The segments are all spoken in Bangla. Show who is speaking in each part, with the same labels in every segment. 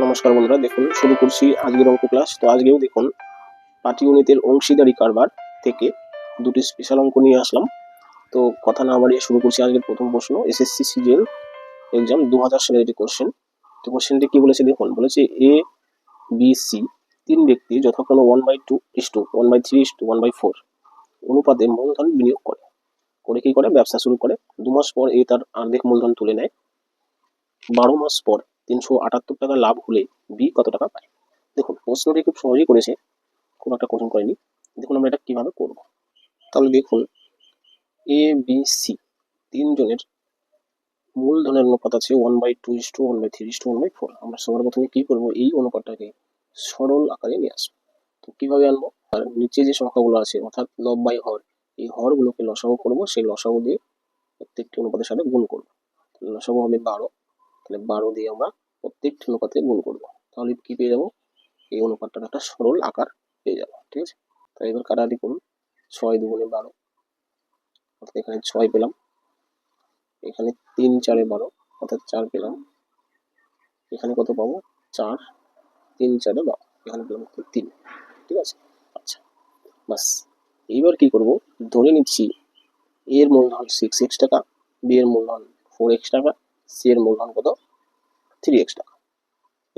Speaker 1: নমস্কার বন্ধুরা, দেখুন শুরু করছি আজকের অঙ্ক ক্লাস। তো আজকেও দেখুন পাটিগণিতের অংশীদারি কারবার থেকে দুটি স্পেশাল অঙ্ক নিয়ে আসলাম। তো কথা না বাড়িয়ে শুরু করছি আজকের প্রথম প্রশ্ন। এসএসসি সিজিএল এক্সাম 2000 সালের এটি কোশ্চেন। তো কোশ্চেনটি কি বলেছে দেখুন, বলেছে এ বি সি তিন ব্যক্তি যথাক্রমে 1/2:1/3 1/4 অনুপাতে মূলধন বিনিয়োগ করে কি করে ব্যবসা শুরু করে। 2 মাস পর এ তার অর্ধেক মূলধন তুলে নেয়। 12 মাস পর 378 টাকা লাভ হলে বি কত টাকা পায়। দেখুন প্রশ্নটি খুব সহজেই করেছে, খুব একটা কঠিন করেনি। দেখুন আমরা এটা কিভাবে করব। তাহলে দেখুন এ বি সি তিনজনের মূলধনের অনুপাত আছে 1/2:1/3:1/4। আমরা সবার প্রথমে কি করব, এই অনুপাতটাকে সরল আকারে নিয়ে আসবো। তো কিভাবে আনবো, আর নিচে যে সংখ্যাগুলো আছে অর্থাৎ লব বাই হর, এই হরগুলোকে লসাগু করব, সেই লসাগু দিয়ে প্রত্যেকটি অনুপাতের সাথে গুণ করবো। লসাগু হবে 12, তাহলে 12 দিয়ে আমরা প্রত্যেকটি অনুপাতে গুণ করবো। তাহলে কি পেয়ে যাবো, এই অনুপাতটার একটা সরল আকার পেয়ে যাবো। ঠিক আছে, তাই এবার কাটাকাটি করুন। 6 2 12, অর্থাৎ এখানে 6 পেলাম, এখানে 3 4 12 অর্থাৎ 4 পেলাম, এখানে কত পাবো 4, 3 4 12, এখানে পেলাম 3। ঠিক আছে, আচ্ছা বাস। এইবার কি করব, ধরে নিচ্ছি এর মূলধন 6x টাকা, বি এর মূলধন 4x টাকা, সি এর মূলধন কত 3x টাকা।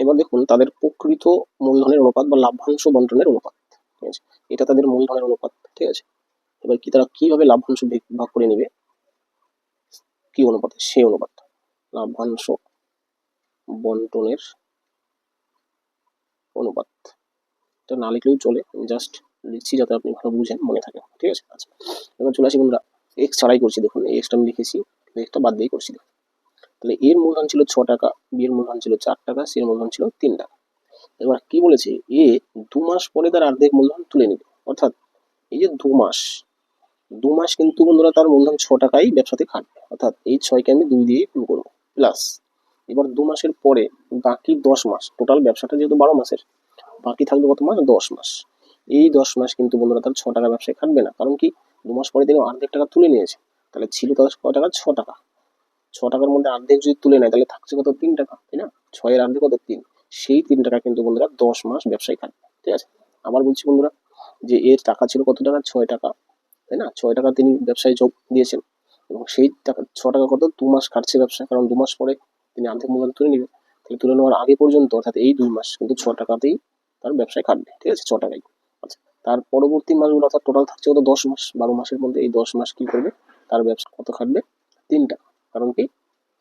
Speaker 1: এবার দেখুন তাদের প্রকৃত মূলধনের অনুপাত বা লাভ্যাংশ বন্টনের অনুপাত। ঠিক আছে, এটা তাদের মূলধনের অনুপাত। ঠিক আছে, এবার কি তারা কিভাবে লাভ্যাংশ ভাগ করে নেবে, কি অনুপাতে, সেই অনুপাত লাভ্যাংশ বন্টনের অনুপাত। এটা না লিখলেও চলে, আমি জাস্ট লিখছি যাতে আপনি ভালো বুঝেন, মনে থাকে। ঠিক আছে, আচ্ছা এবার চলে আসি বন্ধুরা, এক্স ছাড়াই করছি। দেখুন এই এক্সটা আমি লিখেছি, এক্সটা বাদ দিয়ে করছি। তাহলে এর মূলধন ছিল 6 টাকা, বি এর মূলধন ছিল 4 টাকা, সি এর মূলধন ছিল 3 টাকা। এবার কি বলেছে, এ 2 মাস পরে তার অর্ধেক মূলধন তুলে নেবে। অর্থাৎ এই যে 2 মাস কিন্তু বন্ধুরা তার মূলধন 6 টাকাই ব্যবসাতে খাটবে। অর্থাৎ এই 6কে আমি 2 দিয়ে গুণ করবো, প্লাস এবার 2 মাসের পরে বাকি 10 মাস, টোটাল ব্যবসাটা যেহেতু 12 মাসের, বাকি থাকবে কত মাস, 10 মাস। এই 10 মাস কিন্তু বন্ধুরা তার 6 টাকা ব্যবসায় খাটবে না, কারণ কি 2 মাস পরে তিনি অর্ধেক টাকা তুলে নিয়েছে। তাহলে ছিল তার কয় টাকা, 6 টাকা। 6 টাকার মধ্যে অর্ধেক যদি তুলে নেয় তাহলে থাকছে কত, 3 টাকা, তাই না। 6 এর অর্ধেক কত, 3। সেই 3 টাকা কিন্তু বন্ধুরা 10 মাস ব্যবসায় খাটবে। ঠিক আছে, আবার বলছি বন্ধুরা, যে এর টাকা ছিল কত টাকা, 6 টাকা, তাই না। 6 টাকা তিনি ব্যবসায় যোগ দিয়েছেন, এবং সেই টাকা 6 টাকা কত 2 মাস কাটছে ব্যবসা, কারণ 2 মাস পরে তিনি অর্ধেক মূলধন তুলে নেবে। তাহলে তুলে নেওয়ার আগে পর্যন্ত অর্থাৎ এই 2 মাস কিন্তু 6 টাকাতেই তার ব্যবসায় খাটবে। ঠিক আছে, 6 টাকাই। আচ্ছা, তার পরবর্তী মাসগুলো অর্থাৎ টোটাল থাকছে কত, 10 মাস। 12 মাসের মধ্যে এই 10 মাস কি করবে, তার ব্যবসা কত খাটবে, 3 টাকা। কারণ কি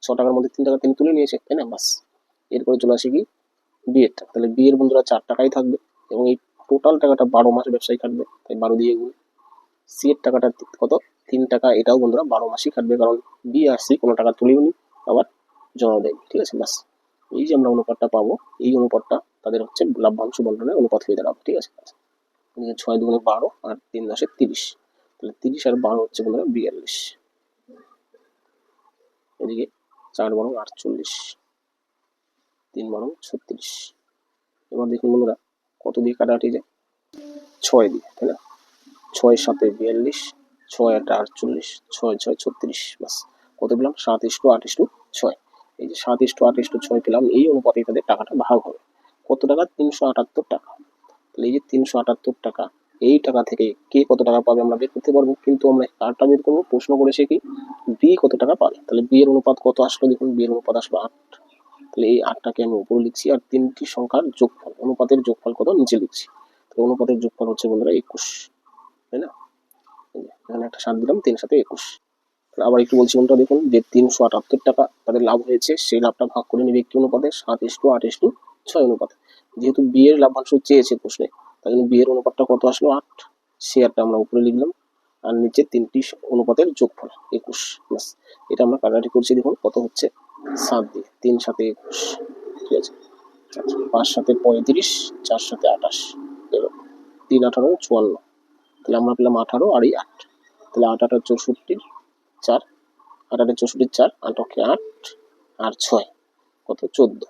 Speaker 1: 6 টাকার মধ্যে 3 টাকা তিনি তুলে নিয়েছে, তাই না। বাস, এরপরে চলে আসে কি বি এর টাকা। তাহলে বি এর বন্ধুরা 4 টাকাই থাকবে, এবং এই টোটাল টাকাটা 12 মাস ব্যবসায় খাটবে, তাই 12 দিয়ে গুণ। সি এর টাকাটা কত, 3 টাকা, এটাও বন্ধুরা 12 মাসই খাটবে, কারণ বি আর সি কোনো টাকা তুলেও নি, আবার জমা দেয়নি। ঠিক আছে, বাস। এই যে আমরা অনুপাতটা পাবো, এই অনুপাতটা তাদের হচ্ছে লাভ্যাংশ বন্টনের অনুপাত হয়ে দাঁড়াবে। ঠিক আছে, 6 2 12 আর 3 10 30, তাহলে 30 আর 12 হচ্ছে বন্ধুরা 42, এদিকে 4 12 48, 3 12 36। এবার দেখুন বন্ধুরা কত দিয়ে কাটাকাটি যায়, 6 দিয়ে, তাই না। 6 7 42, 6 8 48, 6 6 36, বাস কত পেলাম, 7:8:6। এই যে 7:8:6 পেলাম, এই অনুপাতে তাদের টাকাটা ভাগ হবে কত টাকা, 378 টাকা। তাহলে এই যে 378 টাকা, এই টাকা থেকে কে কত টাকা পাবে আমরা বের করতে পারবো, কিন্তু আমরা কারটা বের করবো, প্রশ্ন করেছে কি বি কত টাকা পাবে। তাহলে বি এর অনুপাত কত আসলো, দেখুন বি এর অনুপাত আসলো 8। তাহলে এই 8টাকে আমি উপরে লিখছি, আর 3টি সংখ্যার যোগফল, অনুপাতের যোগফল কত নিচে লিখছি। তাহলে অনুপাতের যোগফল হচ্ছে বন্ধুরা 21, তাই না। এখানে একটা 7 দিলাম, 3 7 21। আবার একটু বলছি বন্ধুরা, দেখুন যে 378 টাকা তাদের লাভ হয়েছে, সেই লাভটা ভাগ করে নেবে একটি অনুপাতে 7:8:6 অনুপাতে। যেহেতু বি এর লাভ্যাংশ চেয়েছে প্রশ্নে, তাই জন্য বি এর অনুপাতটা কত আসলো 8, শেয়ারটা আমরা উপরে লিখলাম, আর নিচে 3টি অনুপাতের যোগফল 21। বাস, এটা আমরা কাটাকাটি করছি, দেখুন কত হচ্ছে 7 দিয়ে, 3 7 21। ঠিক আছে, 5 7 35, 4 7 28, 3 18 54। তাহলে আমরা পেলাম 18 আর এই 8, তাহলে 8 8 64, 4 8 8 64, 4 8 8 আর 6 কত 14,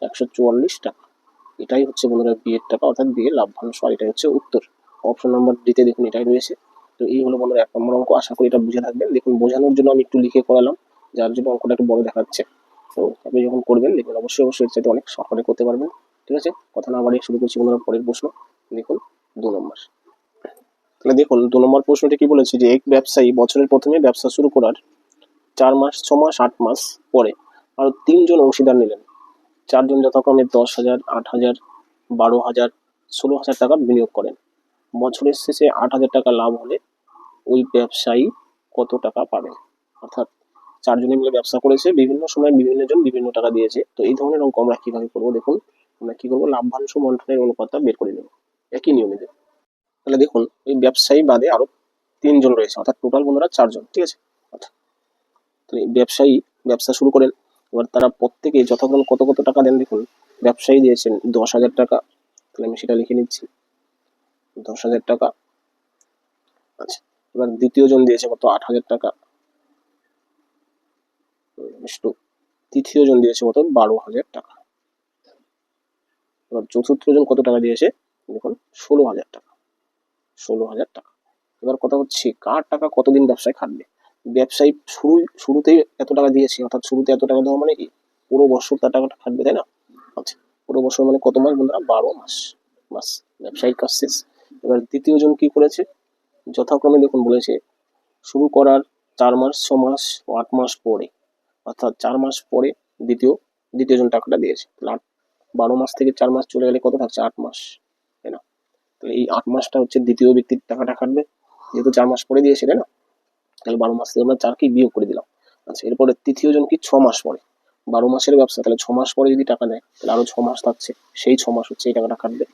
Speaker 1: 144 টাকা। এটাই হচ্ছে বন্ধুরা বি এর টাকা, অর্থাৎ বি এর লাভ্যাংশ, আর এটাই হচ্ছে উত্তর। অপশন নাম্বার ডিতে দেখুন এটাই রয়েছে। তো এই হলো বন্ধুরা 1 নম্বর অঙ্ক, আশা করি এটা বুঝে থাকবেন। দেখুন বোঝানোর জন্য আমি একটু লিখে করালাম, যার জন্য অঙ্কটা একটু বড় দেখাচ্ছে। তো আপনি যখন করবেন দেখবেন অবশ্যই এর চাইতে অনেক সহজে করতে পারবেন। ঠিক আছে, কথা না বাড়িয়ে শুরু করছি বন্ধুরা পরের প্রশ্ন। দেখুন 2 নম্বর। তাহলে দেখুন 2 নম্বর প্রশ্নটি কি বলেছে যে এক ব্যবসায়ী বছরের প্রথমে ব্যবসা শুরু করার 4 মাস, 6 মাস, 8 মাস পরে আরো 3 জন অংশীদার নিলেন। 4 জন যথাক্রমে 10,000, 8,000, 12,000, 16,000 টাকা বিনিয়োগ করেন। বছরের শেষে 8,000 টাকা লাভ হলে ওই ব্যবসায়ী কত টাকা পাবেন? অর্থাৎ 4 জনে মিলে ব্যবসা করেছে, বিভিন্ন সময় বিভিন্ন জন বিভিন্ন টাকা দিয়েছে। তো এই ধরনের অঙ্ক আমরা কিভাবে করবো দেখুন। আমরা কি করবো, লাভ্যাংশ বন্টনের অনুপাতটা বের করে নেব একই নিয়মে। তাহলে দেখুন এই ব্যবসায়ী বাদে আরো 3 জন রয়েছে, অর্থাৎ টোটাল বন্ধুরা 4 জন। ঠিক আছে, আচ্ছা তাহলে ব্যবসায়ী ব্যবসা শুরু করেন। এবার তারা প্রত্যেকে যথাক্রমে কত কত টাকা দেন দেখুন। ব্যবসায়ী দিয়েছেন 10,000 টাকা, তাহলে আমি সেটা লিখে নিচ্ছি 10,000 টাকা। আচ্ছা, এবার দ্বিতীয় জন দিয়েছে কত, 8,000 টাকা। তৃতীয় জন দিয়েছে কত, 12,000 টাকা। এবার চতুর্থ জন কত টাকা দিয়েছে দেখুন, 16,000 টাকা। 16,000 টাকা। এবার কথা হচ্ছে কার টাকা কতদিন ব্যবসায় খাটবে। ব্যবসায়ী শুরুতেই এত টাকা দিয়েছে, অর্থাৎ শুরুতে এত টাকা দেওয়া মানে কি পুরো বছর তার টাকাটা খাটবে, তাই না? আচ্ছা, পুরো বছর মানে কত মাস বন্ধুরা, 12 মাস। বাস, ব্যবসায়িক কাজ শেষ। এবার দ্বিতীয় জন কি করেছে, যথাক্রমে দেখুন বলেছে শুরু করার 4 মাস, 6 মাস ও 8 মাস পরে, অর্থাৎ 4 মাস পরে দ্বিতীয় দ্বিতীয় জন টাকাটা দিয়েছে। 12 মাস থেকে 4 মাস চলে গেলে কত থাকছে, 8 মাস, তাই না? তাহলে এই 8 মাসটা হচ্ছে দ্বিতীয় ব্যক্তির টাকাটা খাটবে, যেহেতু 4 মাস পরে দিয়েছে, তাই না? তাহলে 12 মাস থেকে আমরা 4 কি বিয়োগ করে দিলাম। আচ্ছা, এরপরে তৃতীয় জন কি 6 মাস পরে, 12 মাসের ব্যবসা, তাহলে 6 মাস পরে যদি টাকা দেয় তাহলে আরো 6 মাস থাকছে, সেই 6 মাস হচ্ছে এই টাকাটা খাটবে।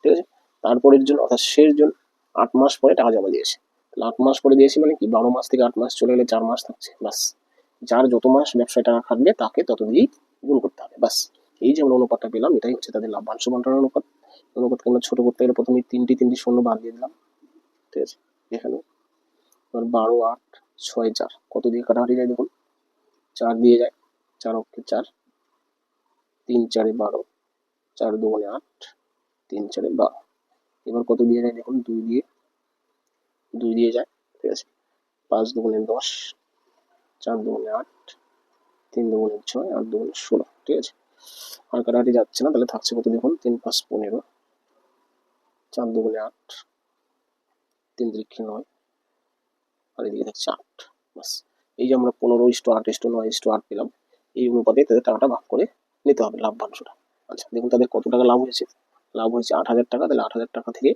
Speaker 1: ঠিক আছে, তারপরের জন অর্থাৎ শেষ জন 8 মাস পরে টাকা জমা দিয়েছে। তাহলে 8 মাস পরে দিয়েছে মানে কি 12 মাস থেকে 8 মাস চলে গেলে 4 মাস থাকছে। বাস, যার যত মাস ব্যবসায় টাকা খাটবে তাকে তত দিয়েই গুণ করতে হবে। বাস, এই যে আমরা অনুপাতটা পেলাম এটাই হচ্ছে তাদের লাভ্যাংশ বন্টনের অনুপাত। অনুপাতকে আমরা ছোট করতে গেলে প্রথমে তিনটি শূন্য বাদ দিয়ে দিলাম। ঠিক আছে, এখানে এবার 12, 8, 6, 4 কত দিয়ে কাটাকাটি যায় দেখুন, 4 দিয়ে যায়, 4 অক্ষে 4, 3 4 12, 4 2 8, 3 4 12। এবার কত দিয়ে যায় দেখুন, 2 দিয়ে যায়। ঠিক আছে, 5 2 10, 4 2 8, 3 2 6, 8 2 16। ঠিক আছে, আর কাটাকাটি যাচ্ছে না, তাহলে থাকছে কত দেখুন, 3 5 15, 4 2 8, 3 3 9, আর এদিকে থাকছে 8। বাস, এই যে আমরা 15:8:9:8 পেলাম, এই অনুপাতে তাদের টাকাটা ভাগ করে নিতে হবে লাভ্যাংশটা। আচ্ছা দেখুন তাদের কত টাকা লাভ হয়েছে, লাভ হয়েছে 8,000 টাকা। তাহলে 8,000 টাকা থেকে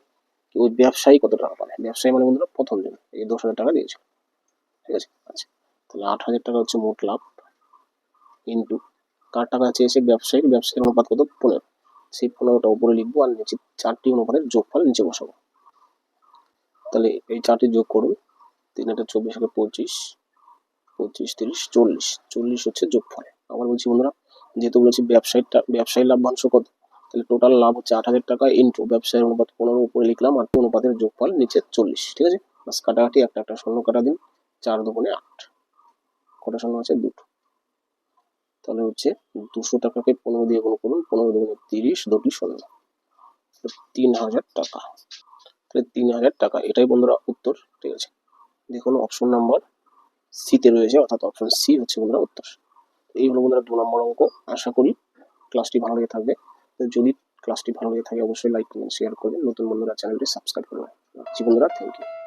Speaker 1: ওই ব্যবসায়ী কত টাকা পাবে, ব্যবসায়ী মানে বন্ধুরা প্রথম জন এই 10,000 টাকা দিয়েছে। ঠিক আছে, আচ্ছা তাহলে 8,000 টাকা হচ্ছে মোট লাভ, ইন্টু কার টাকা চেয়েছে, ব্যবসায়ীর অনুপাত কত, 15। সেই 15টা উপরে লিখবো আর নিচে 4টি অনুপাতের যোগফল নিচে বসাবো। তাহলে এই 4টি যোগ করুন, 3 এটা 24 এটা 25, 25 30 40, 40 হচ্ছে যোগফল। আবার বলছি বন্ধুরা, যেহেতু বলেছি ব্যবসায়ী লাভ্যাংশ কত, তাহলে টোটাল লাভ হচ্ছে 8,000 টাকা ইন্টু ব্যবসায়ীর অনুপাত 15 উপরে লিখলাম আর অনুপাতের যোগফল নিচে 40। ঠিক আছে, বাস কাটাকাটি একটা একটা শূন্য কাটা দিন, 4 2 8, কটা শূন্য আছে, 2টো। তাহলে হচ্ছে 200 টাকাকে 15 দিয়ে গুণ করুন, 15 2 30, 2টি শূন্য, 3,000 টাকা। তাহলে 3,000 টাকা, এটাই বন্ধুরা উত্তর। ঠিক আছে, দেখুন অপশন নাম্বার সিতে রয়েছে, অর্থাৎ অপশন সি হচ্ছে বন্ধুরা উত্তর। এই হলো বন্ধুরা 2 নম্বর অঙ্ক। আশা করি ক্লাসটি ভালো লেগে থাকবে। যদি ক্লাসটি ভালো লেগে থাকে অবশ্যই লাইক, কমেন্ট, শেয়ার করবেন। নতুন বন্ধুরা চ্যানেলটি সাবস্ক্রাইব করবেন। বন্ধুরা থ্যাংক ইউ।